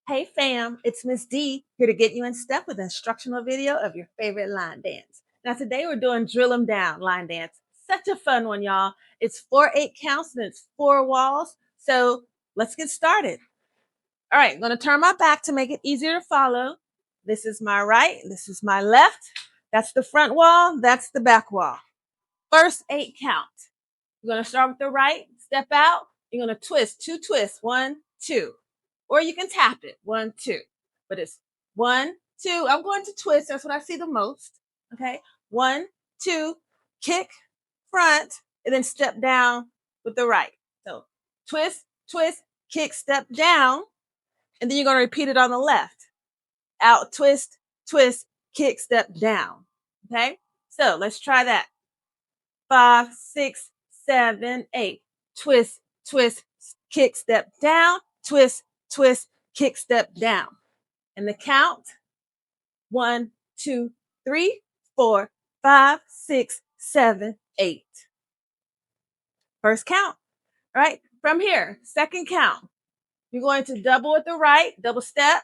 Hey fam, it's Miss D here to get you in step with an instructional video of your favorite line dance. Now today we're doing drill 'em down line dance. Such a fun one, y'all. It's 4/8 counts and it's 4 walls. So let's get started. All right, I'm gonna turn my back to make it easier to follow. This is my right, this is my left. That's the front wall, that's the back wall. First 8 count. You're gonna start with the right, step out. You're gonna twist, 2 twists, 1, 2. Or you can tap it, 1, 2. But it's 1, 2. I'm going to twist. That's what I see the most. Okay. 1, 2, kick, front, and then step down with the right. So twist, twist, kick, step down. And then you're going to repeat it on the left. Out, twist, twist, kick, step down. Okay. So let's try that. 5, 6, 7, 8. Twist, twist, kick, step down, twist, twist, kick, step down. And the count 1, 2, 3, 4, 5, 6, 7, 8. First count. All right. From here, second count. You're going to double with the right, double step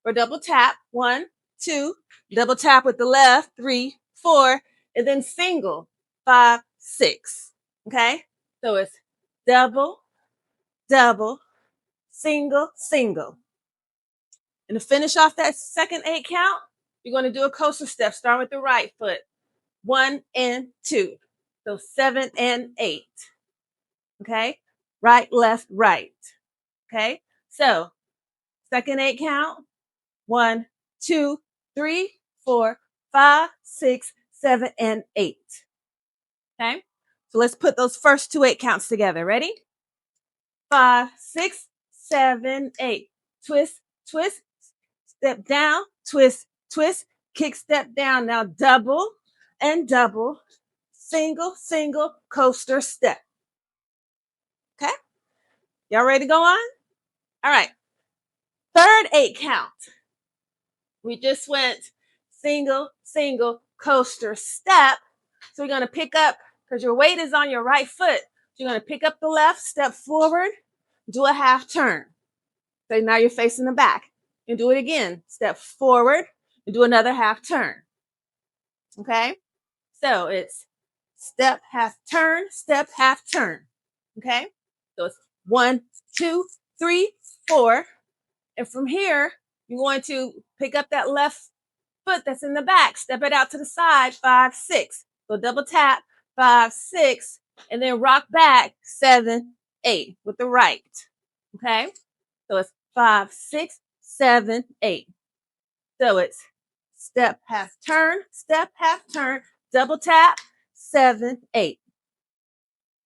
or double tap. 1, 2, double tap with the left, 3, 4, and then single, 5, 6. Okay. So it's double, double, single, single. And to finish off that second 8 count, you're going to do a coaster step, starting with the right foot. 1 and 2. So 7 and 8. Okay? Right, left, right. Okay? So second 8 count. 1, 2, 3, 4, 5, 6, 7, and 8. Okay? So let's put those first 2 8 counts together. Ready? 5, 6, 7, 8. Twist, twist, step down, twist, twist, kick, step down. Now double and double, single, single, coaster step. Okay? Y'all ready to go on? All right. Third 8 count. We just went single, single, coaster step. So we're going to pick up, because your weight is on your right foot. So you're going to pick up the left, step forward, do a half turn. So now you're facing the back. And do it again. Step forward and do another half turn. Okay? So it's step, half turn, step, half turn. Okay? So it's 1, 2, 3, 4. And from here, you're going to pick up that left foot that's in the back, step it out to the side, 5, 6. So double tap, 5, 6, and then rock back, 7, 8 with the right. Okay? So it's 5, 6, 7, 8. So it's step, half turn, step, half turn, double tap, 7, 8.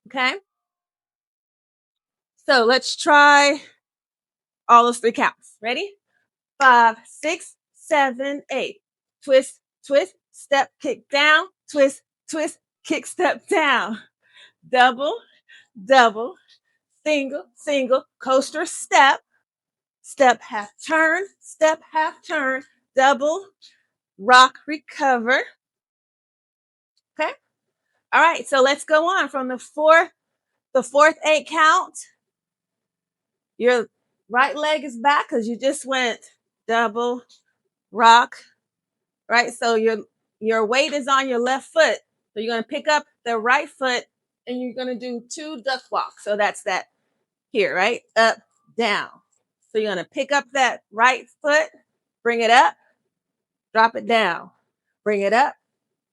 Okay? So let's try all those 3 counts. Ready? 5, 6, 7, 8. Twist, twist, step, kick down, twist, twist, kick, step down. Double, double, single, single, coaster step, step, half turn, double, rock, recover. Okay? All right, so let's go on from the fourth 8 count. Your right leg is back because you just went double, rock, right? So your weight is on your left foot. So you're going to pick up the right foot and you're going to do 2 duck walks. So that's that here, right? Up, down. So you're going to pick up that right foot, bring it up, drop it down. Bring it up,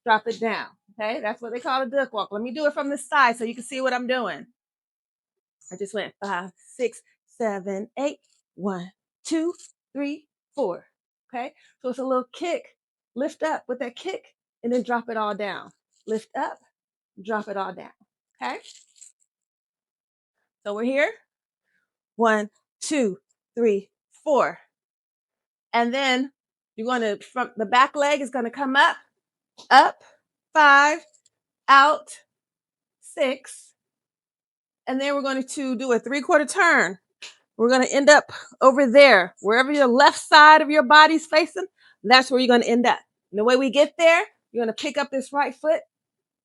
drop it down. Okay, that's what they call a duck walk. Let me do it from the side so you can see what I'm doing. I just went 5, 6, 7, 8. 1, 2, 3, 4. Okay, so it's a little kick. Lift up with that kick and then drop it all down. Lift up, drop it all down. Okay, so we're here. 1, 2, 3, 4. And then you're going to, from the back leg is going to come up, 5, out, 6. And then we're going to do a 3/4 turn. We're going to end up over there. Wherever your left side of your body's facing, that's where you're going to end up. And the way we get there, you're going to pick up this right foot,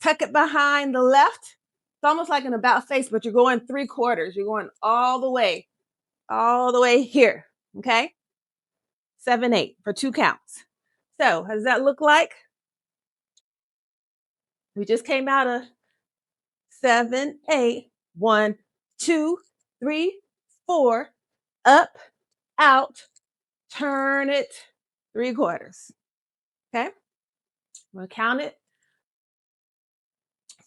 tuck it behind the left. It's almost like an about face, but you're going 3/4. You're going all the way here. Okay? 7, 8 for 2 counts. So, how does that look like? We just came out of 7, 8. 1, 2, 3, 4. Up, out, turn it 3/4. Okay? I'm going to count it.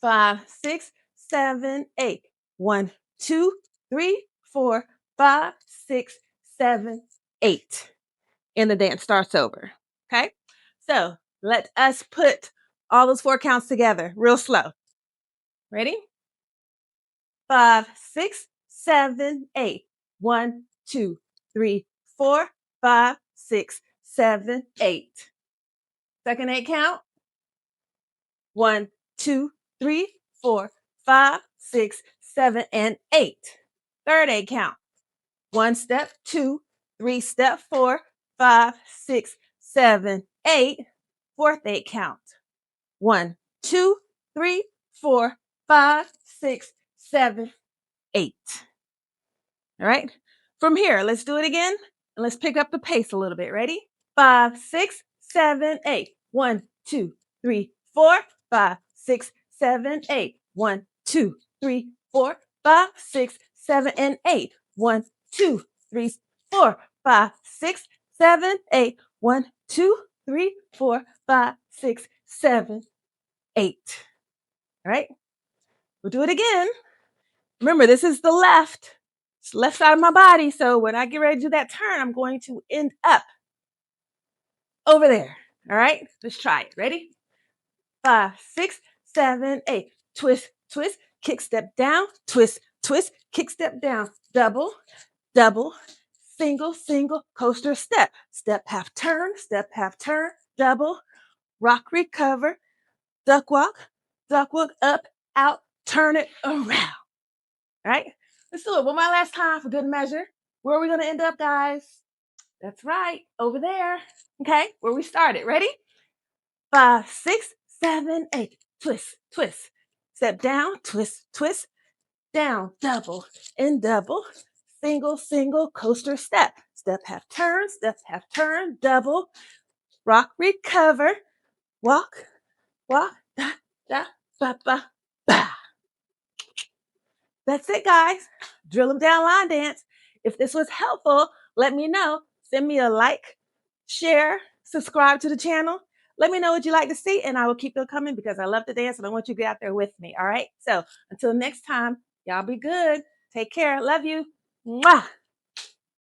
5, 6, 7, 8. 1, 2, 3, 4, 5, 6, 7, 8. And the dance starts over. Okay? So let us put all those 4 counts together real slow. Ready? 5, 6, 7, 8. 1, 2, 3, 4, 5, 6, 7, 8. Second 8 count. 1, 2, 3, 4, 5, 6, 7, and 8. Third 8 count. 1 step, 2, 3 step, 4, 5, 6, 7, 8. Fourth 8 count. 1, 2, 3, 4, 5, 6, 7, 8. All right. From here, let's do it again. And let's pick up the pace a little bit. Ready? 5, 6, 7, 8. 1, 2, 3, 4, 5, 6, 7, 8. 1, 2, 3, 4, 5, 6, 7, and 8. 1, 2, 3, 4, 5, 6, 7, 8. 1, 2, 3, 4, 5, 6, 7, 8. All right. We'll do it again. Remember, this is the left. It's left side of my body. So when I get ready to do that turn, I'm going to end up over there. All right, let's try it. Ready? 5, 6, 7, 8. Twist, twist, kick step down, twist, twist, kick step down. Double, double, single, single, coaster step. Step, half turn, double, rock, recover, duck walk, up, out, turn it around. All right, let's do it one more last time for good measure. Where are we going to end up, guys? That's right, over there. Okay, where we started. Ready? 5, 6, 7, 8. Twist, twist. Step down, twist, twist. Down, double, and double. Single, single, coaster step. Step, half turn, double. Rock, recover. Walk, walk, da, da, ba, ba, ba. That's it, guys. Drill them down line dance. If this was helpful, let me know. Send me a like, share, subscribe to the channel. Let me know what you like to see, and I will keep them coming because I love to dance and I want you to get out there with me. All right. So until next time, y'all be good. Take care. Love you. Mwah.